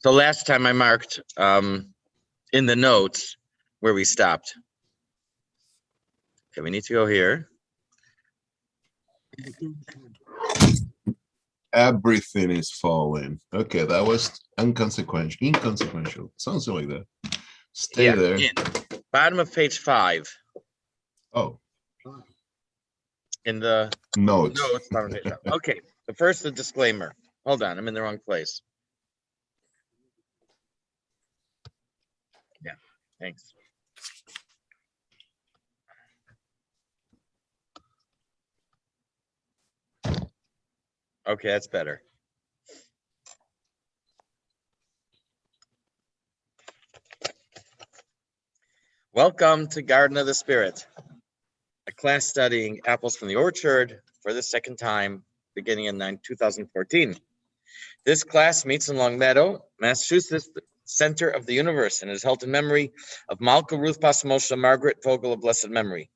So last time I marked in the notes where we stopped. Okay, we need to go here. Everything is falling. Okay, that was inconsequential. Something like that. Stay there. Bottom of page 5. Oh. In the notes. Okay, so first the disclaimer. Hold on, I'm in the wrong place. Yeah, thanks. Okay, that's better. Welcome to Garden of the Spirit, a class studying apples from the orchard for the second time, beginning in 2014. This class meets in Long Meadow, Massachusetts, the center of the universe, and is held in memory of Malka Ruth Bas Moshe Margaret Vogel of blessed memory.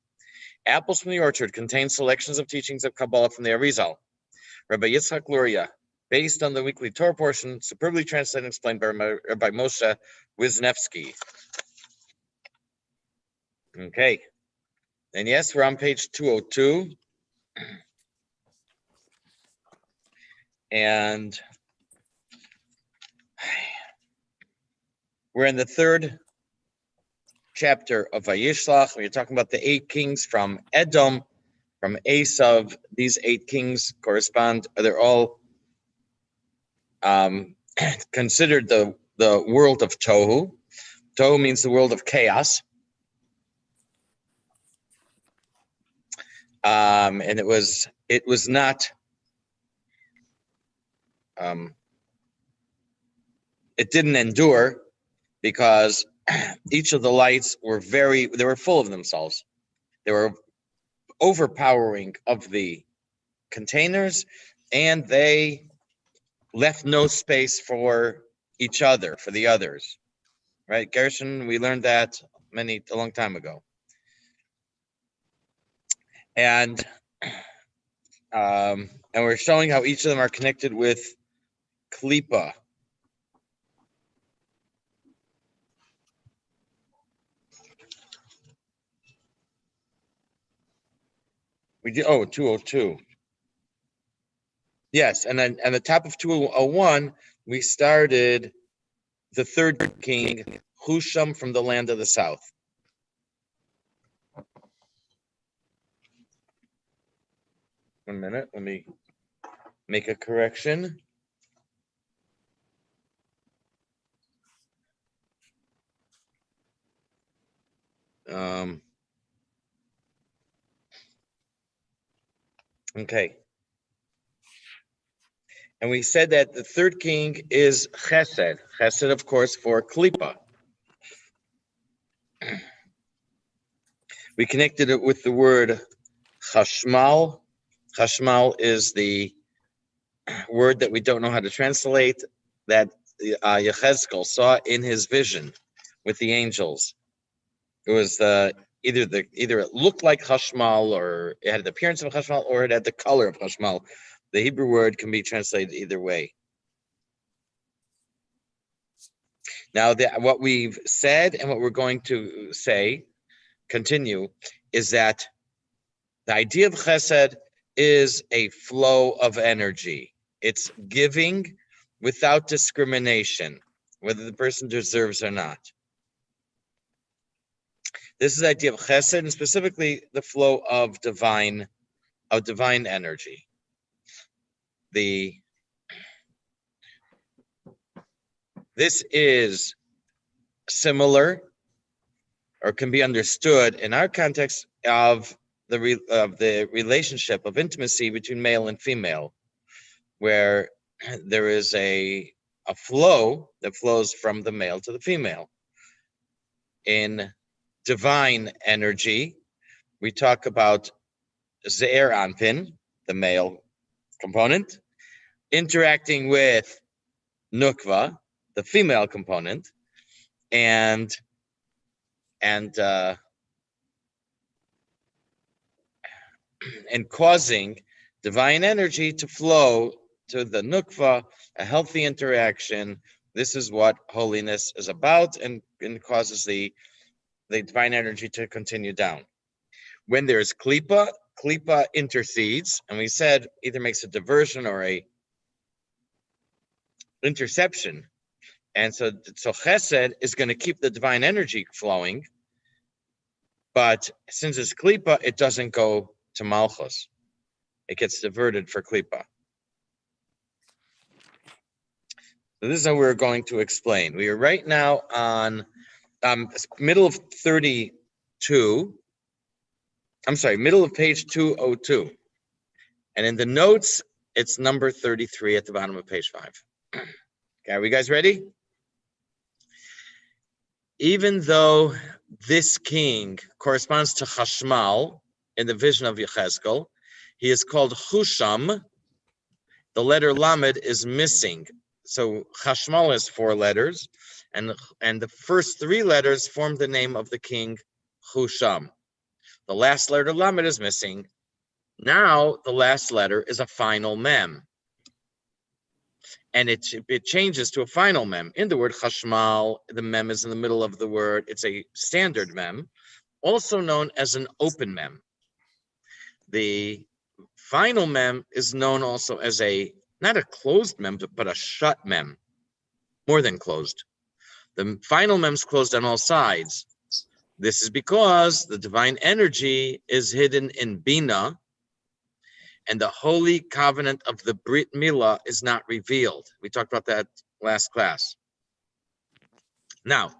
Apples from the Orchard contains selections of teachings of Kabbalah from the Arizal. Rabbi Yitzchak Luria, based on the weekly Torah portion, superbly translated and explained by Rabbi Moshe Wisniewski. Okay. And yes, we're on page 202. And we're in the third chapter of Vayishlach. We're talking about the 8 kings from Edom, from Esav. These 8 kings correspond, they're all considered the world of Tohu. Tohu means the world of chaos. And it was not it didn't endure because each of the lights they were full of themselves. They were overpowering of the containers, and they left no space for each other, for the others. Right, Gershon, we learned that a long time ago. And we're showing how each of them are connected with Klipa. We did 202. Yes, and then at the top of 201, we started the third king, Husham, from the land of the south. One minute, let me make a correction. Okay. And we said that the third king is Chesed. Chesed, of course, for Klipa. We connected it with the word Chashmal. Chashmal is the word that we don't know how to translate, that Yechezkel saw in his vision with the angels. It was either it looked like Chashmal, or it had the appearance of Chashmal, or it had the color of Chashmal. The Hebrew word can be translated either way. Now, what we've said and what we're going to continue, is that the idea of Chesed is a flow of energy. It's giving without discrimination, whether the person deserves or not. This is the idea of Chesed, and specifically the flow of divine energy. This is similar, or can be understood in our context of the relationship of intimacy between male and female, where there is a flow that flows from the male to the female. In divine energy, we talk about Ze'er Anpin, the male component, interacting with Nukva, the female component, and causing divine energy to flow to the nukva, a healthy interaction. This is what holiness is about, and causes the divine energy to continue down. When there's klipa, klipa intercedes, and we said either makes a diversion or a interception. And so chesed is going to keep the divine energy flowing, but since it's klipa, it doesn't go to malchus. It gets diverted for klipa. So this is how we're going to explain. We are right now on middle of 32. I'm sorry, middle of page 202. And in the notes, it's number 33 at the bottom of page 5. Okay, are you guys ready? Even though this king corresponds to Chashmal in the vision of Yechezkel, he is called Husham. The letter Lamed is missing. So Chashmal has 4 letters, and the first 3 letters form the name of the king Husham. The last letter Lamed is missing. Now the last letter is a final mem, and it changes to a final mem. In the word Chashmal, the mem is in the middle of the word. It's a standard mem, also known as an open mem. The final mem is known also as not a closed mem, but a shut mem, more than closed. The final mem is closed on all sides. This is because the divine energy is hidden in Bina, and the holy covenant of the Brit Milah is not revealed. We talked about that last class. Now,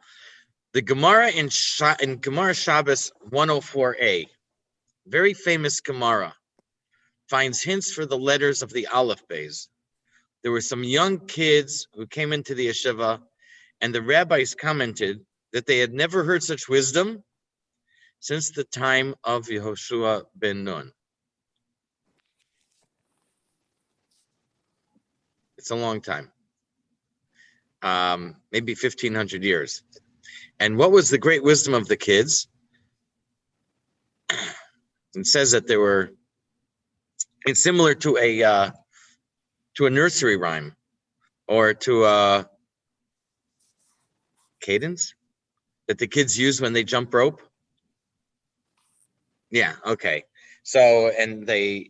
the Gemara in Gemara Shabbos 104a, very famous Gemara, finds hints for the letters of the Aleph Beis. There were some young kids who came into the yeshiva, and the rabbis commented that they had never heard such wisdom since the time of Yehoshua ben Nun. It's a long time, maybe 1,500 years. And what was the great wisdom of the kids? It says that it's similar to a nursery rhyme or to a cadence that the kids use when they jump rope. Yeah, okay. So, and they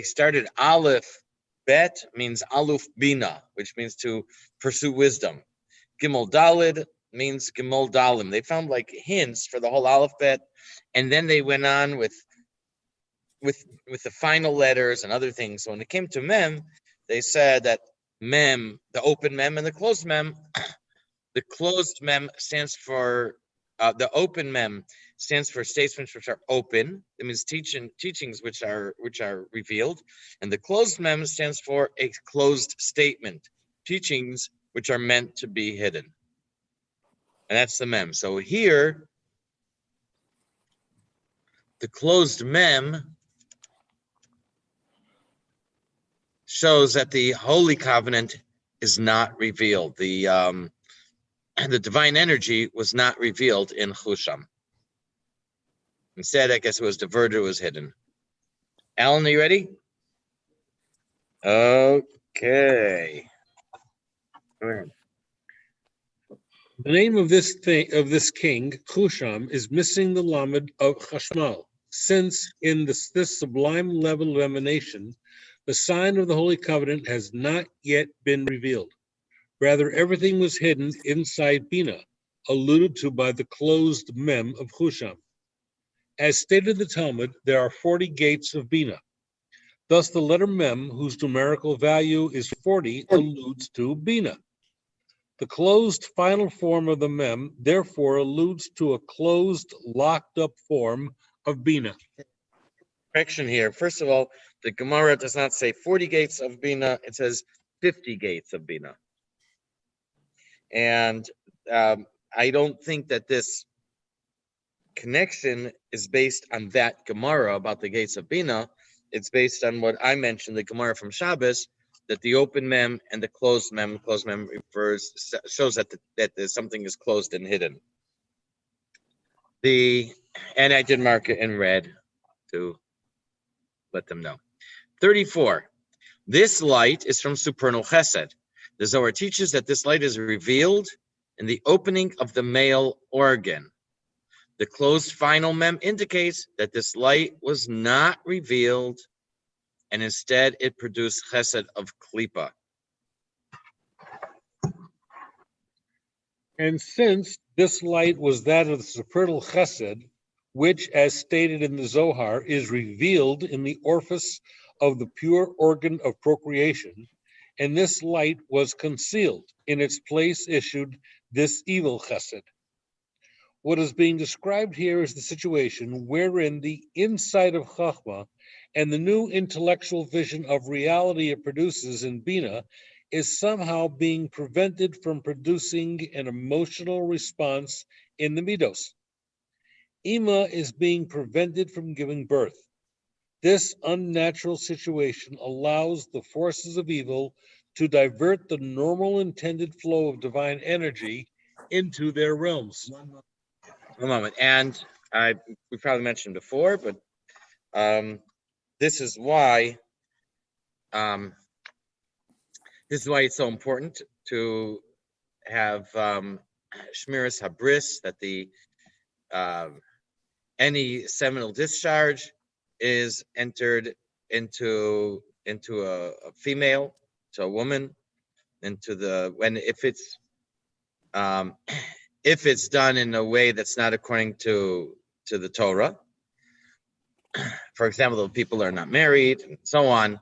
started Aleph Bet means Aluf Bina, which means to pursue wisdom. Gimel Dalid means Gimel Dalim. They found like hints for the whole Aleph Bet, and then they went on with the final letters and other things. So when it came to Mem, they said that Mem, the open Mem and the closed Mem, the closed Mem stands for the open Mem stands for statements which are open. It means teachings which are revealed, and the closed mem stands for a closed statement, teachings which are meant to be hidden, and that's the mem. So here, the closed mem shows that the holy covenant is not revealed. The divine energy was not revealed in Husham. Instead, I guess it was diverted, it was hidden. Alan, are you ready? Okay. Go ahead. The name of this king, Husham, is missing the lamed of Chashmal, since in this sublime level of emanation, the sign of the Holy Covenant has not yet been revealed. Rather, everything was hidden inside Bina, alluded to by the closed mem of Husham. As stated in the Talmud, there are 40 gates of Bina. Thus, the letter mem, whose numerical value is 40, alludes to Bina. The closed final form of the mem, therefore, alludes to a closed, locked-up form of Bina. Correction here. First of all, the Gemara does not say 40 gates of Bina. It says 50 gates of Bina. And I don't think that this connection is based on that Gemara about the gates of Bina. It's based on what I mentioned, the Gemara from Shabbos, that the open mem and the closed mem shows that something is closed and hidden. And I did mark it in red too. let them know. 34. This light is from supernal chesed. The Zohar teaches that this light is revealed in the opening of the male organ. The closed final mem indicates that this light was not revealed, and instead it produced chesed of klipa. And since this light was that of the supernal chesed, which, as stated in the Zohar, is revealed in the orifice of the pure organ of procreation, and this light was concealed, in its place issued this evil chesed. What is being described here is the situation wherein the insight of Chachma and the new intellectual vision of reality it produces in Bina is somehow being prevented from producing an emotional response in the Midos. Ima is being prevented from giving birth. This unnatural situation allows the forces of evil to divert the normal intended flow of divine energy into their realms. One moment. And we probably mentioned before, but this is why it's so important to have Shmiras Habris, that the any seminal discharge is entered into a female, to a woman, if it's done in a way that's not according to the Torah. For example, if people are not married and so on,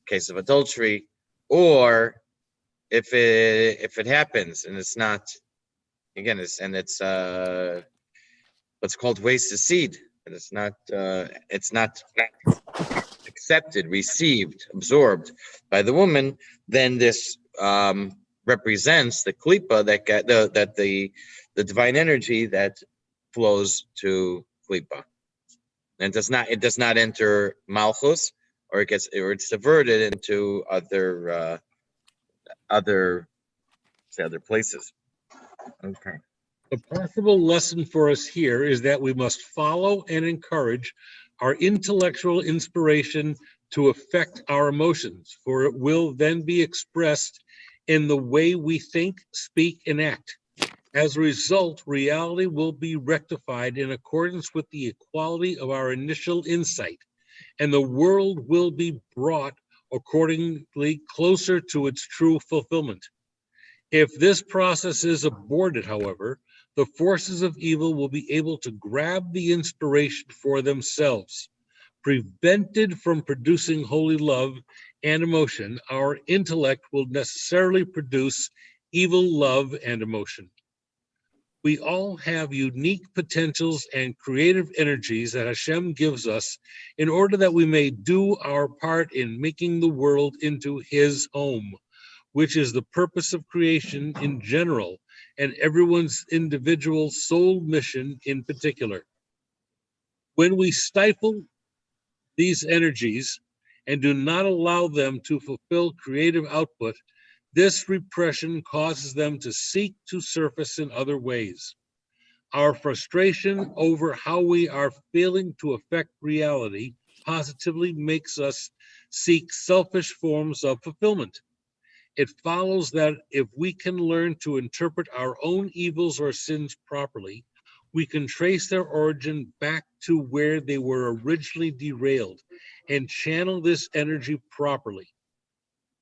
case of adultery, or if it happens and it's not, again, it's what's called wasted seed, and it's not accepted, received, absorbed by the woman, then this represents the klipa that the divine energy that flows to klipa, and it does not enter malchus, or it's diverted into other places. Okay. The possible lesson for us here is that we must follow and encourage our intellectual inspiration to affect our emotions, for it will then be expressed in the way we think, speak, and act. As a result, reality will be rectified in accordance with the equality of our initial insight, and the world will be brought accordingly closer to its true fulfillment. If this process is aborted, however, the forces of evil will be able to grab the inspiration for themselves. Prevented from producing holy love and emotion, our intellect will necessarily produce evil love and emotion. We all have unique potentials and creative energies that Hashem gives us in order that we may do our part in making the world into His home, which is the purpose of creation in general and everyone's individual soul mission in particular. When we stifle these energies and do not allow them to fulfill creative output, this repression causes them to seek to surface in other ways. Our frustration over how we are failing to affect reality positively makes us seek selfish forms of fulfillment. It follows that if we can learn to interpret our own evils or sins properly, we can trace their origin back to where they were originally derailed and channel this energy properly.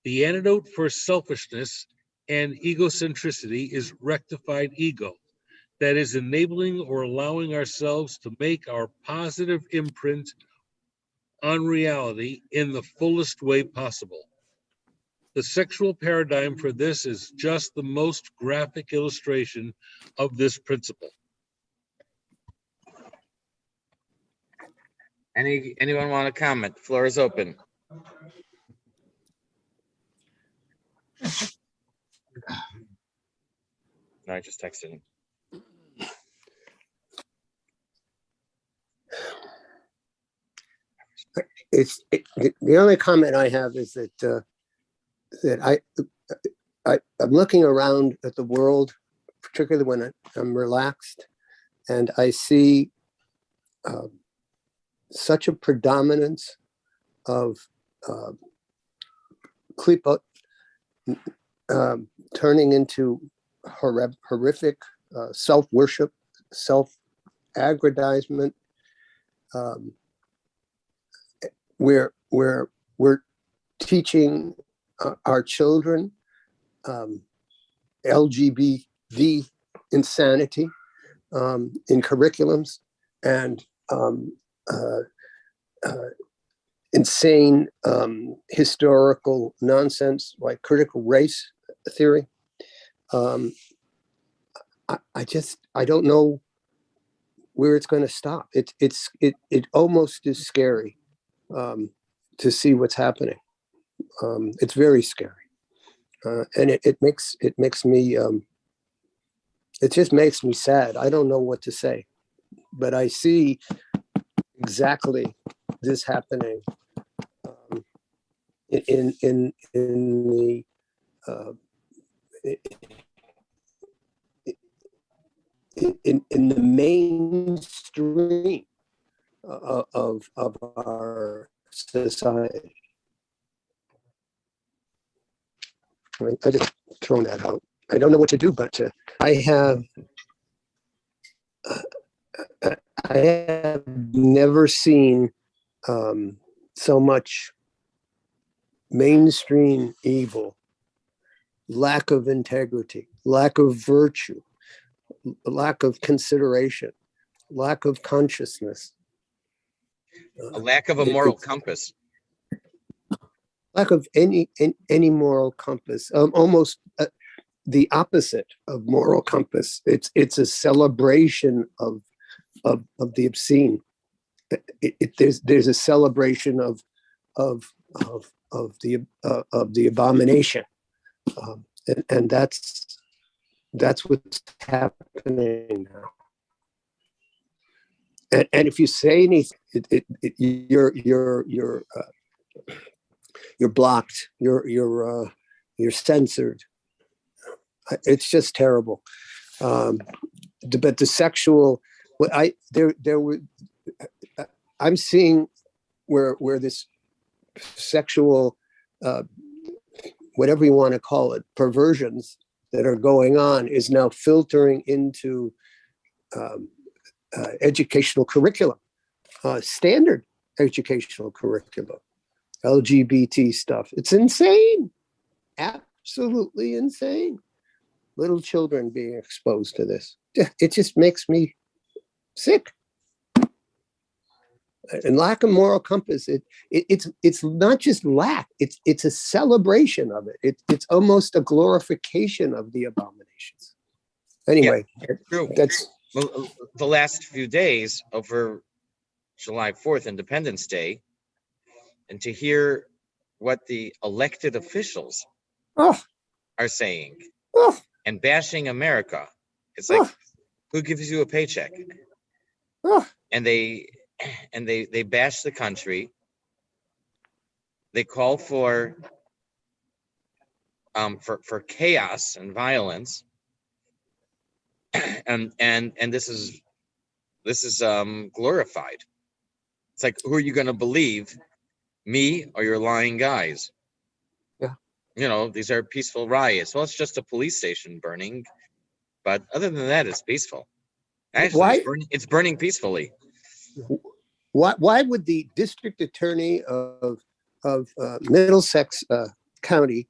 The antidote for selfishness and egocentricity is rectified ego, that is enabling or allowing ourselves to make our positive imprint on reality in the fullest way possible. The sexual paradigm for this is just the most graphic illustration of this principle. Anyone want to comment? The floor is open. No, I just texted him. The only comment I have is that I'm looking around at the world, particularly when I'm relaxed, and I see such a predominance of klipa turning into horrific self-worship, self-aggrandizement. We're teaching our children LGBT insanity in curriculums, and insane historical nonsense like critical race theory. I don't know where it's going to stop. It almost is scary to see what's happening. It's very scary, and it makes me. It just makes me sad. I don't know what to say, but I see exactly this happening in the in the mainstream of our society. I just thrown that out. I don't know what to do, but I have never seen so much mainstream evil, lack of integrity, lack of virtue, lack of consideration, lack of consciousness. A lack of a moral compass. Lack of any moral compass, almost the opposite of moral compass. It's a celebration of the obscene. There's a celebration of the abomination, and that's what's happening now. And if you say anything, you're blocked. You're censored. It's just terrible. But the sexual, I'm seeing where this sexual, whatever you want to call it, perversions that are going on is now filtering into educational curriculum, standard educational curriculum, LGBT stuff. It's insane, absolutely insane. Little children being exposed to this. It just makes me sick. And lack of moral compass. It's not just lack. It's a celebration of it. It's almost a glorification of the abominations. Anyway, True. that's Well, the last few days over July 4th, Independence Day, and to hear what the elected officials are saying and bashing America. It's like, who gives you a paycheck? And they bash the country. They call for chaos and violence. And this is glorified. It's like, who are you going to believe, me or your lying guys? Yeah. These are peaceful riots. Well, it's just a police station burning, but other than that, it's peaceful. Actually, it's burning peacefully. Why would the district attorney of Middlesex County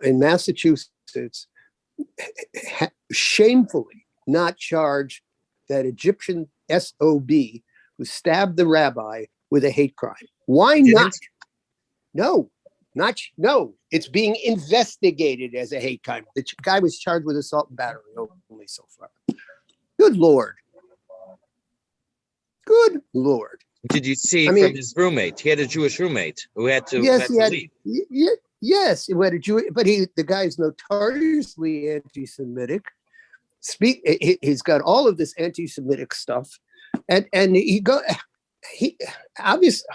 in Massachusetts shamefully not charge that Egyptian SOB who stabbed the rabbi with a hate crime? Why not? No. It's being investigated as a hate crime. The guy was charged with assault and battery only so far. Good Lord. Did you see from his roommate? He had a Jewish roommate who had to leave. Yes, he had a Jewish, but the guy's notoriously anti-Semitic. He's got all of this anti-Semitic stuff, and he obviously.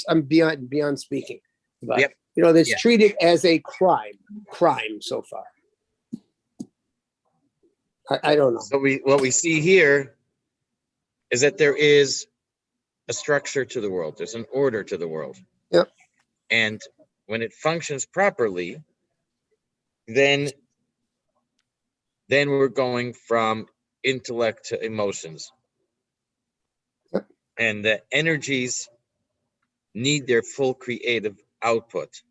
I'm beyond speaking, but yep. That's treated as a crime so far. I don't know. So what we see here is that there is a structure to the world. There's an order to the world. Yep. And when it functions properly, then we're going from intellect to emotions. Yep. And the energies need their full creative output.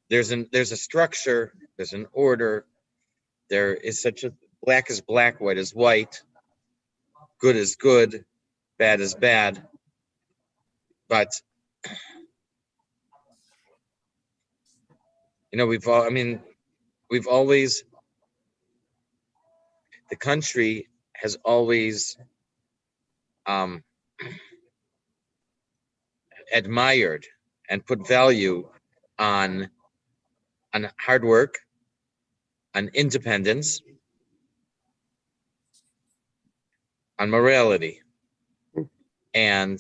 There's a structure, there's an order, there is such a black is black, white is white, good is good, bad is bad. But we've always, the country has always admired and put value on hard work, on independence, on morality. And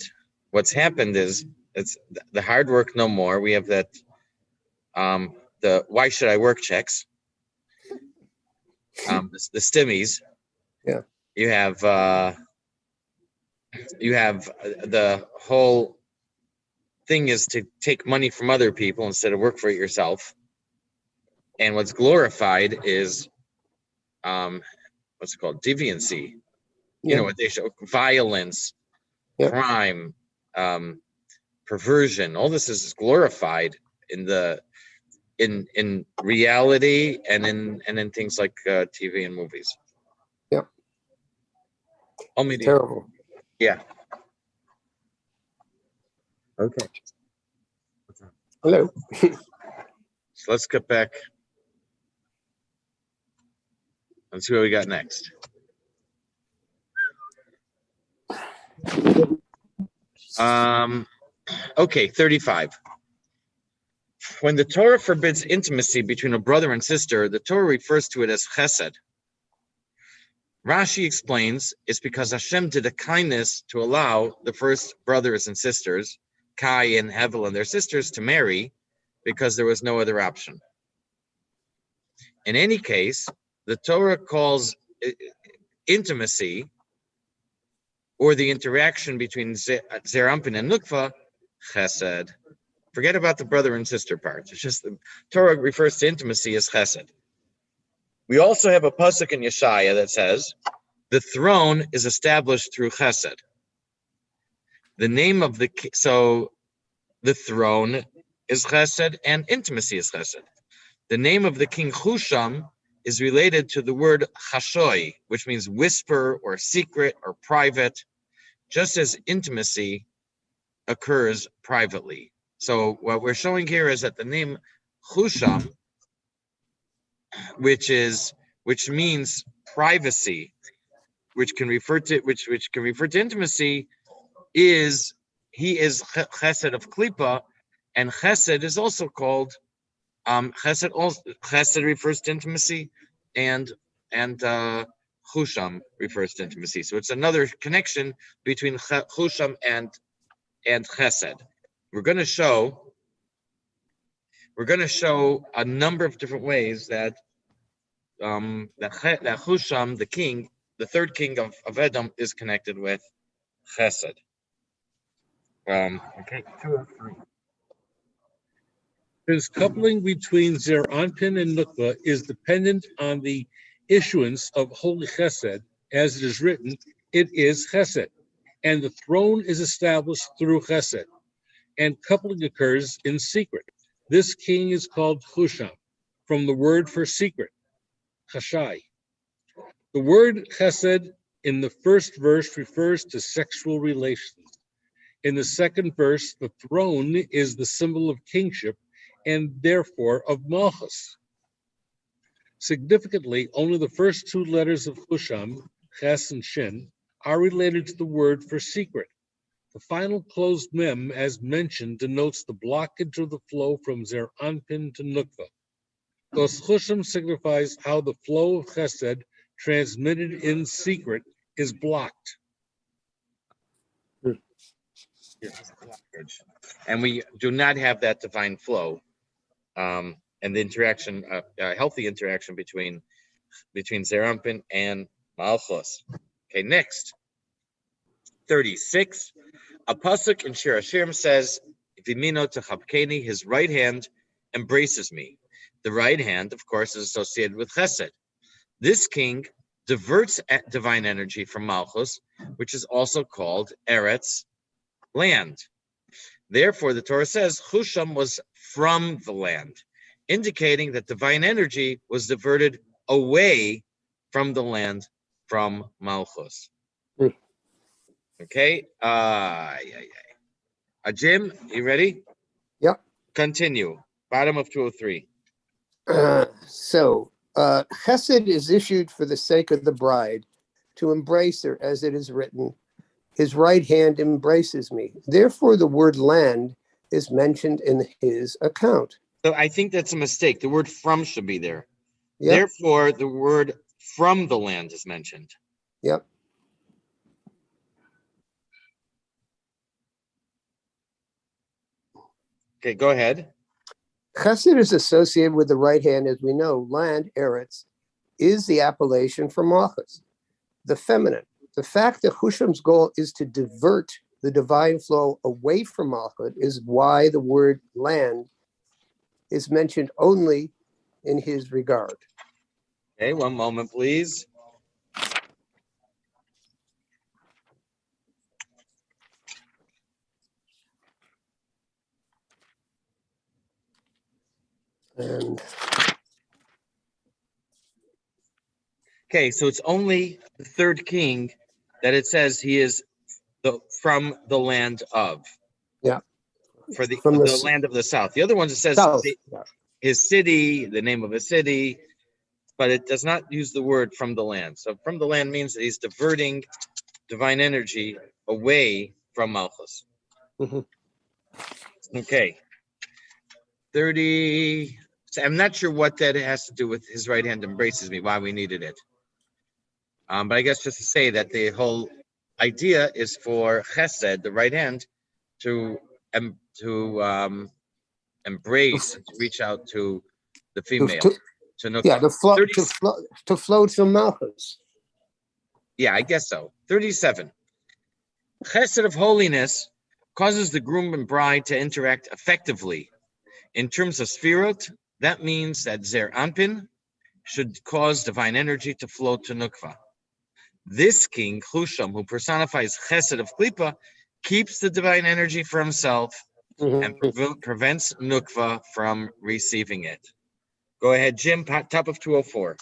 what's happened is it's the hard work no more. We have that the why should I work checks, the stimmies. Yeah. You have the whole thing is to take money from other people instead of work for it yourself. And what's glorified is what's it called? Deviancy. Yeah. What they show: violence, Yep. crime, perversion. All this is glorified in reality and in things like TV and movies. Yep. All media. Terrible. Yeah. Okay. Hello. So let's get back. Let's see what we got next. Okay, 35. When the Torah forbids intimacy between a brother and sister, the Torah refers to it as chesed. Rashi explains it's because Hashem did a kindness to allow the first brothers and sisters, Kai and Hevel and their sisters, to marry because there was no other option. In any case, the Torah calls intimacy or the interaction between Zer Anpin and Nukva chesed. Forget about the brother and sister part. It's just the Torah refers to intimacy as chesed. We also have a pasuk in Yeshaya that says, the throne is established through chesed. The name of the throne is chesed and intimacy is chesed. The name of the king Husham is related to the word chashoy, which means whisper or secret or private, just as intimacy occurs privately. So what we're showing here is that the name Husham, which means privacy, which can refer to intimacy, he is chesed of klipa, and chesed is also called chesed refers to intimacy, and Husham refers to intimacy. So it's another connection between Husham and chesed. We're going to show a number of different ways that that Husham, the king, the third king of Edom, is connected with chesed. Okay, 2 or 3. Since coupling between Zer Anpin and Nukva is dependent on the issuance of holy chesed, as it is written, it is chesed, and the throne is established through chesed, and coupling occurs in secret. This king is called Husham, from the word for secret, chashai. The word chesed in the first verse refers to sexual relations. In the second verse, the throne is the symbol of kingship and therefore of Malchus. Significantly, only the first 2 letters of Husham, Ches and Shin, are related to the word for secret. The final closed mem, as mentioned, denotes the blockage of the flow from Zer Anpin to Nukva. Thus, Husham signifies how the flow of Chesed transmitted in secret is blocked. And we do not have that divine flow, and the interaction, healthy interaction between Zer Anpin and Malchus. Okay, next, 36. A pasuk in Shir Hashirim says, "Vimino techabkeni," his right hand embraces me. The right hand, of course, is associated with Chesed. This king diverts divine energy from Malchus, which is also called Eretz, land. Therefore, the Torah says Husham was from the land, indicating that divine energy was diverted away from the land, from Malchus. Okay. Jim, you ready? Yep. Continue. Bottom of 203. Chesed is issued for the sake of the bride to embrace her, as it is written, his right hand embraces me. Therefore, the word land is mentioned in his account. So I think that's a mistake. The word from should be there. Yep. Therefore, the word from the land is mentioned. Yep. Okay, go ahead. Chesed is associated with the right hand, as we know. Land, Eretz, is the appellation for Malchus, the feminine. The fact that Husham's goal is to divert the divine flow away from Malchus is why the word land is mentioned only in his regard. Okay, one moment, please. And Okay, so it's only the third king that it says he is from the land of. yeah, For the from the land of the south. The other ones it says south. his city, the name of a city, but it does not use the word from the land. So from the land means that he's diverting divine energy away from Malchus. Mhm. Okay. 30. So I'm not sure what that has to do with his right hand embraces me, why we needed it. But I guess just to say that the whole idea is for Chesed, the right hand, to embrace, to reach out to the female. To flow to Malchus. Yeah, I guess so. 37. Chesed of holiness causes the groom and bride to interact effectively. In terms of Sfirot, that means that Zer Anpin should cause divine energy to flow to Nukva. This king, Husham, who personifies Chesed of Klippa, keeps the divine energy for himself and prevents Nukva from receiving it. Go ahead, Jim, top of 204.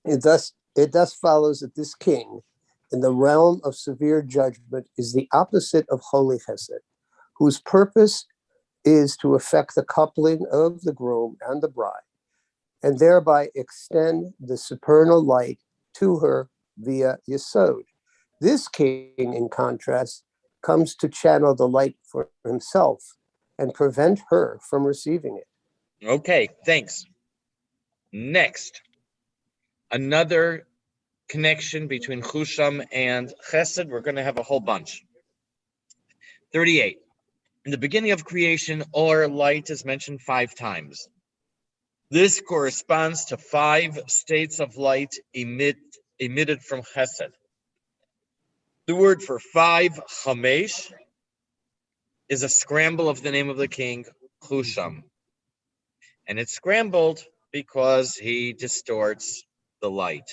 It thus follows that this king, in the realm of severe judgment, is the opposite of holy Chesed, whose purpose is to effect the coupling of the groom and the bride, and thereby extend the supernal light to her via Yesod. This king, in contrast, comes to channel the light for himself and prevent her from receiving it. Okay, thanks. Next, another connection between Husham and Chesed. We're going to have a whole bunch. 38. In the beginning of creation, or light is mentioned 5 times. This corresponds to 5 states of light emitted from Chesed. The word for 5, Chamesh, is a scramble of the name of the king, Husham. And it's scrambled because he distorts the light.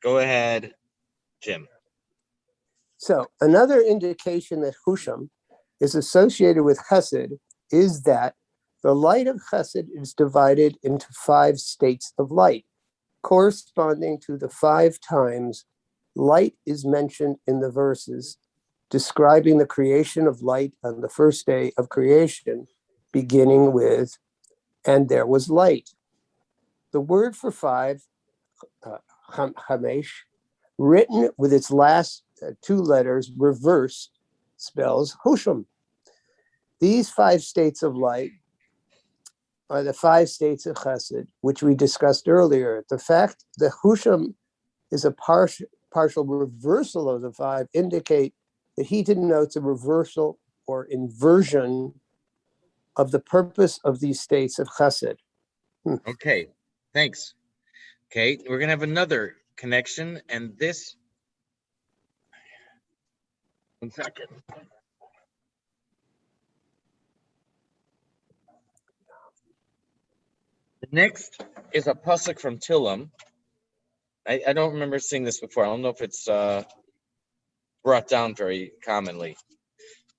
Go ahead, Jim. So another indication that Husham is associated with Chesed is that the light of Chesed is divided into 5 states of light, corresponding to the 5 times light is mentioned in the verses describing the creation of light on the first day of creation, beginning with, and there was light. The word for 5, Chamesh, written with its last 2 letters reversed, spells Husham. These 5 states of light are the 5 states of Chesed, which we discussed earlier. The fact that Husham is a partial reversal of the 5 indicate that he denotes a reversal or inversion of the purpose of these states of Chesed. Okay, thanks. Okay, we're going to have another connection, and this, 1 second. Next is a pasuk from Tillim. I don't remember seeing this before. I don't know if it's brought down very commonly.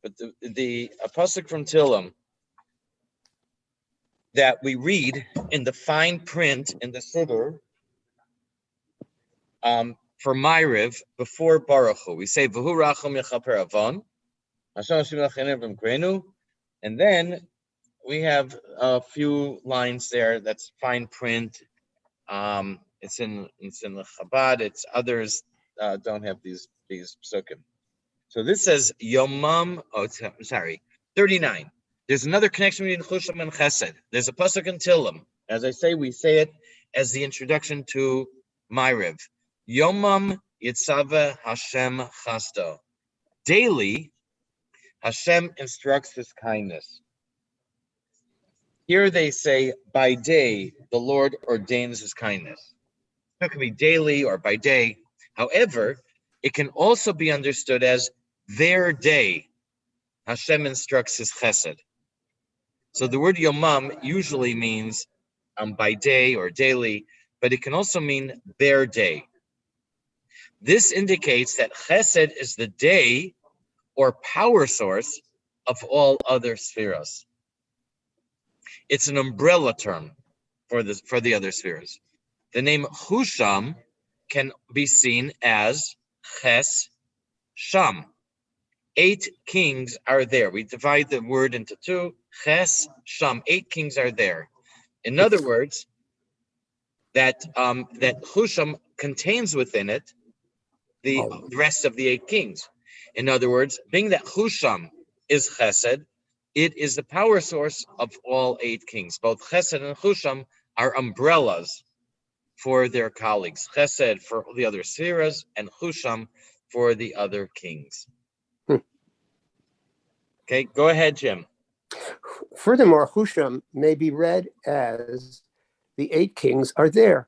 But the a pasuk from Tillim that we read in the fine print in the Siddur for Ma'ariv before Baruch Hu. We say V'hu rachum yechaper avon, Hashem Hashem lachenev v'mkrenu, and then we have a few lines there that's fine print. It's in the Chabad. It's others don't have these psukim. So this says Yomam. Oh, sorry, 39. There's another connection between Chusham and Chesed. There's a pasuk in Tillim. As I say, we say it as the introduction to Ma'ariv. Yomam Yitzave Hashem Chasto. Daily, Hashem instructs His kindness. Here they say, by day, the Lord ordains His kindness. It can be daily or by day. However, it can also be understood as their day. Hashem instructs His chesed. So the word yomam usually means by day or daily, but it can also mean their day. This indicates that chesed is the day or power source of all other spheres. It's an umbrella term for the other spheres. The name Husham can be seen as Ches Sham. 8 kings are there. We divide the word into 2. Ches Sham. 8 kings are there. In other words, that Husham contains within it the rest of the 8 kings. In other words, being that Husham is Chesed, it is the power source of all 8 kings. Both Chesed and Husham are umbrellas for their colleagues. Chesed for the other spheres and Husham for the other kings. Okay, go ahead, Jim. Furthermore, Husham may be read as the 8 kings are there.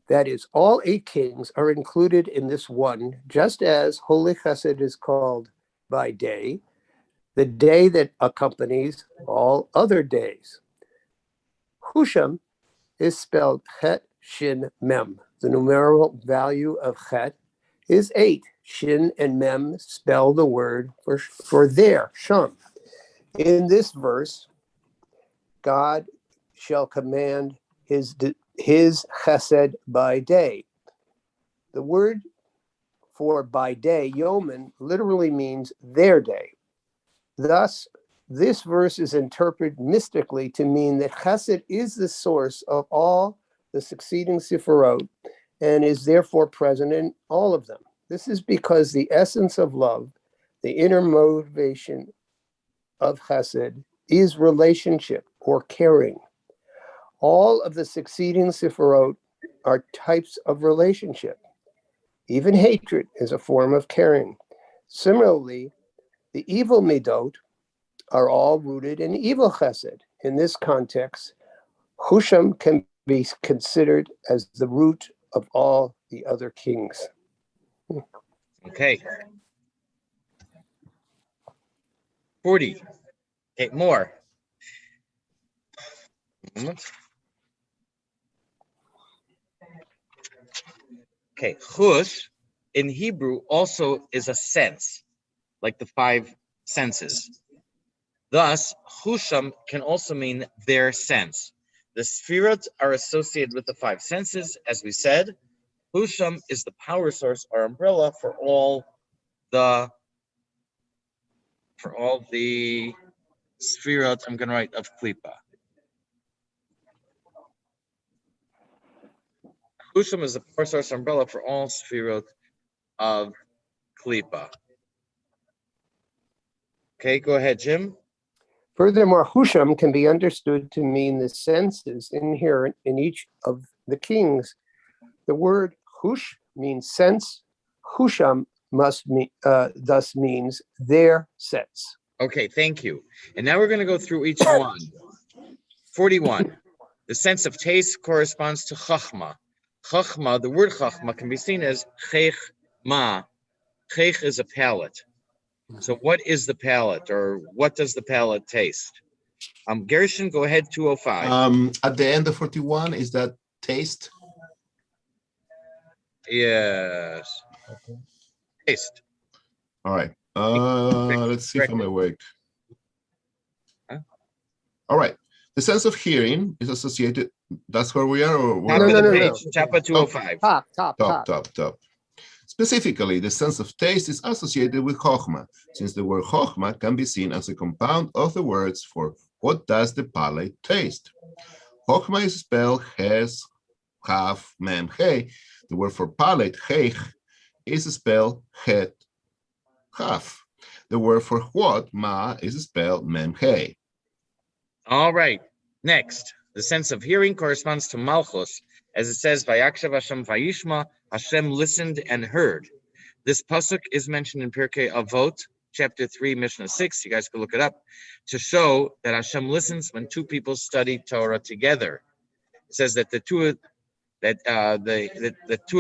That is, all 8 kings are included in this one, just as Holy Chesed is called by day, the day that accompanies all other days. Husham is spelled Chet Shin Mem. The numerical value of Chet is 8. Shin and Mem spell the word for there, Sham. In this verse, God shall command his chesed by day. The word for by day, Yoman, literally means their day. Thus, this verse is interpreted mystically to mean that chesed is the source of all the succeeding Sifirot and is therefore present in all of them. This is because the essence of love, the inner motivation of chesed, is relationship or caring. All of the succeeding Sifirot are types of relationship. Even hatred is a form of caring. Similarly, the evil midot are all rooted in evil chesed. In this context, Husham can be considered as the root of all the other kings. Okay. 40. Okay, more. Okay, Hush in Hebrew also is a sense, like the 5 senses. Thus, Husham can also mean their sense. The Sfirot are associated with the 5 senses, as we said. Husham is the power source or umbrella for all the Sfirot, I'm going to write, of Klippa. Husham is the power source or umbrella for all Sfirot of Klippa. Okay, go ahead, Jim. Furthermore, Husham can be understood to mean the senses inherent in each of the kings. The word Hush means sense. Husham thus means their sense. Okay, thank you. And now we're going to go through each one. 41. The sense of taste corresponds to Chachma. Chachma, the word Chachma can be seen as Chech-ma. Chech is a palate. So what is the palate, or what does the palate taste? Gershon, go ahead, 205. At the end of 41, is that taste? Yes. Taste. All right. Let's see if I'm Corrected. awake. Huh? All right. The sense of hearing is associated. That's where we are, or Top where of are the we? page, top of 205. Top. Specifically, the sense of taste is associated with chokhmah, since the word chokhmah can be seen as a compound of the words for what does the palate taste. Chokhmah is spelled ches, chaf, mem, hey. The word for palate, heich, is spelled het, chaf. The word for what, ma, is spelled mem, hey. All right. Next, the sense of hearing corresponds to malchus, as it says, Vayakshav Hashem Vayishma, Hashem listened and heard. This pasuk is mentioned in Pirkei Avot, chapter 3, Mishnah 6. You guys can look it up to show that Hashem listens when two people study Torah together. It says that the two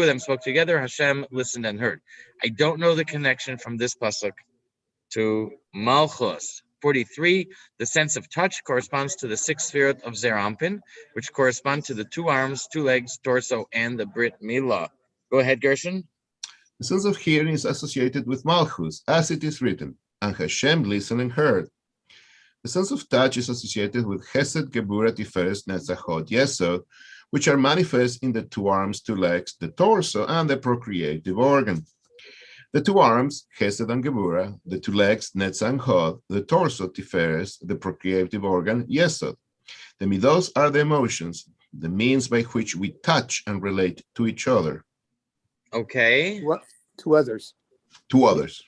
of them spoke together. Hashem listened and heard. I don't know the connection from this pasuk to Malchus. 43, the sense of touch corresponds to the 6 sefirot of Zer Anpin, which correspond to the 2 arms, 2 legs, torso, and the Brit Milah. Go ahead, Gershon. The sense of hearing is associated with Malchus, as it is written, and Hashem listened and heard. The sense of touch is associated with Chesed, Gebura, Tiferes, Netzach, Hod, Yesod, which are manifest in the 2 arms, 2 legs, the torso, and the procreative organ. The 2 arms, Chesed and Gebura, the 2 legs, Netzach and Hod, the torso, Tiferes, the procreative organ, Yesod. The midos are the emotions, the means by which we touch and relate to each other. Okay. What? To others. To others.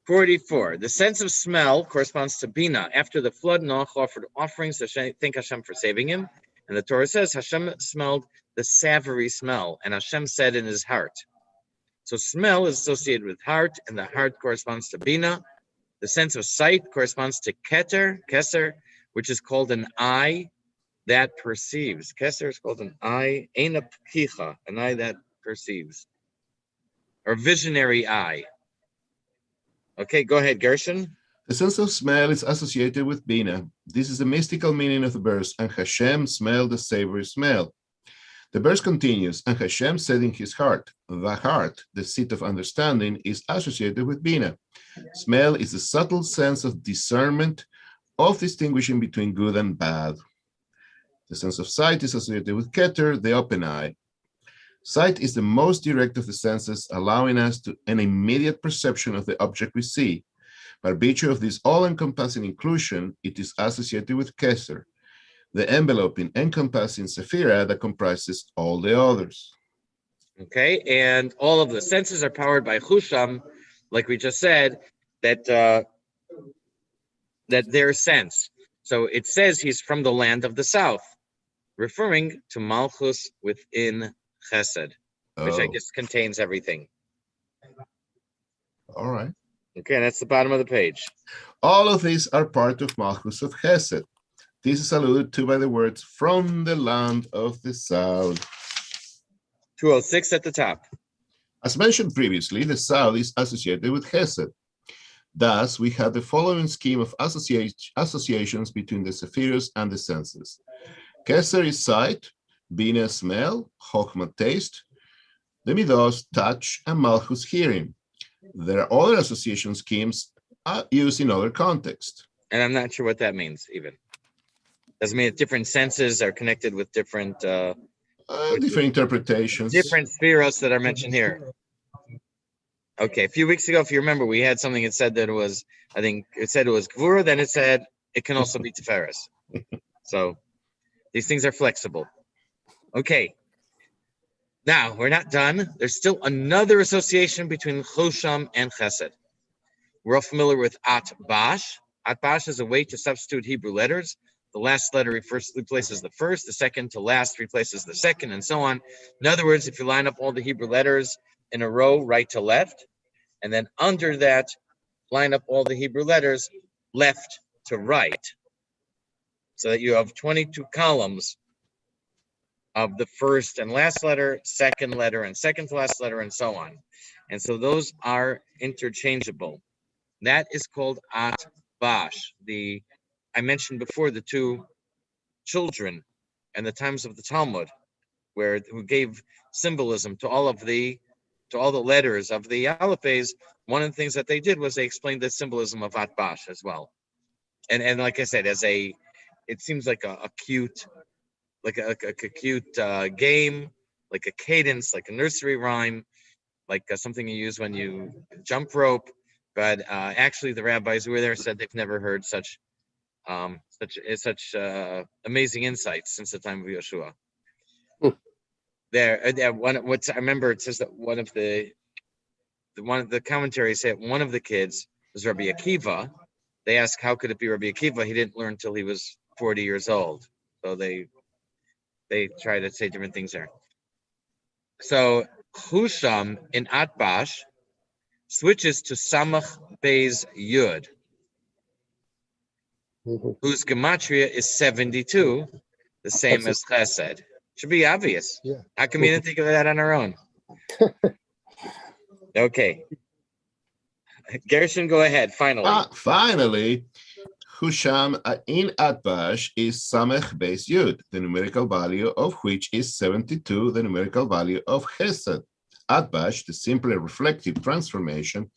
44, the sense of smell corresponds to Bina. After the flood, Noach offered offerings to thank Hashem for saving him. And the Torah says Hashem smelled the savory smell, and Hashem said in his heart. So smell is associated with heart, and the heart corresponds to Bina. The sense of sight corresponds to Keser, which is called an eye that perceives. Keser is called an eye, Eina Pkicha, an eye that perceives, or visionary eye. Okay, go ahead, Gershon. The sense of smell is associated with Bina. This is the mystical meaning of the verse, and Hashem smelled the savory smell. The verse continues, and Hashem said in his heart, the heart, the seat of understanding, is associated with Bina. Smell is a subtle sense of discernment, of distinguishing between good and bad. The sense of sight is associated with Keter, the open eye. Sight is the most direct of the senses, allowing us an immediate perception of the object we see. By virtue of this all-encompassing inclusion, it is associated with Keser, the enveloping, encompassing sephira that comprises all the others. Okay, and all of the senses are powered by Chusham, like we just said, that their sense. So it says he's from the land of the south, referring to Malchus within Chesed, which I guess contains everything. All right. Okay, that's the bottom of the page. All of these are part of Malchus of Chesed. This is alluded to by the words, from the land of the south. 206 at the top. As mentioned previously, the south is associated with Chesed. Thus, we have the following scheme of associations between the Sephiros and the senses. Keser is sight, Bina smell, Chokhmah taste, the Midos touch, and Malchus hearing. There are other association schemes used in other contexts. And I'm not sure what that means even. Doesn't mean that different senses are connected with different different interpretations. Different spheros that are mentioned here. Okay, a few weeks ago, if you remember, we had something that said that it was, I think it said it was Gvura, then it said it can also be Tiferes. So these things are flexible. Okay. Now, we're not done. There's still another association between Chosham and Chesed. We're all familiar with At-Bash. At-Bash is a way to substitute Hebrew letters. The last letter replaces the first, the second to last replaces the second, and so on. In other words, if you line up all the Hebrew letters in a row, right to left, and then under that, line up all the Hebrew letters left to right, so that you have 22 columns of the first and last letter, second letter, and second to last letter, and so on. And so those are interchangeable. That is called At-Bash, the I mentioned before the two children and the times of the Talmud, who gave symbolism to all the letters of the alphabets. One of the things that they did was they explained the symbolism of Atbash as well. And like I said, it seems like a cute, like a cute game, like a cadence, like a nursery rhyme, like something you use when you jump rope. But actually, the rabbis who were there said they've never heard such amazing insights since the time of Yeshua. I remember it says that one of the commentaries said one of the kids was Rabbi Akiva. They asked how could it be Rabbi Akiva? He didn't learn until he was 40 years old. So they try to say different things there. So Husham in Atbash switches to Samach Beis Yud, whose gematria is 72, the same as Chesed. Should be obvious. Yeah. How come we didn't think of that on our own? Okay. Gershon, go ahead. Finally, Husham in Atbash is Samech Beis Yud, the numerical value of which is 72, the numerical value of Chesed. Atbash, the simply reflective transformation,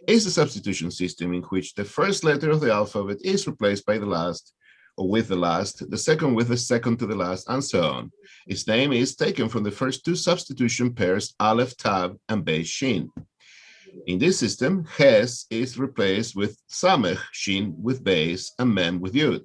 is a substitution system in which the first letter of the alphabet is replaced by the last, or with the last, the second with the second to the last, and so on. Its name is taken from the first two substitution pairs, Aleph Tav and Beis Shin. In this system, Ches is replaced with Samech, Shin with Beis, and Mem with Yud.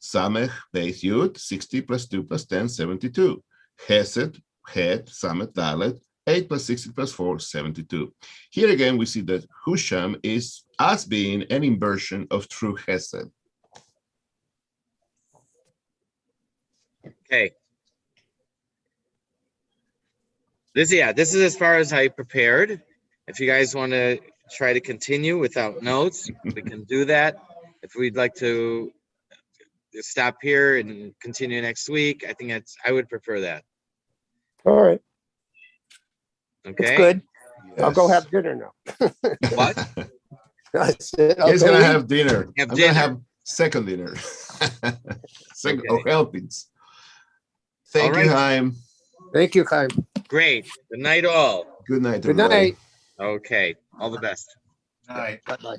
Samech, Beis, Yud, 60 plus 2 plus 10, 72. Chesed, Het, Samech, Dalet, 8 plus 60 plus 4, 72. Here again, we see that Husham is as being an inversion of true Chesed. Okay. This is as far as I prepared. If you guys want to try to continue without notes, we can do that. If we'd like to stop here and continue next week, I would prefer that. All right. Okay. It's good. Yes. I'll go have dinner now. What? I said, I'll He's go going to eat. have dinner. I'm going to have second dinner. Second helpings. Thank you, Chaim. Thank you, Chaim. Great. Good night, all. Good night, Good everybody. night. Okay. All the best. All right. Bye-bye.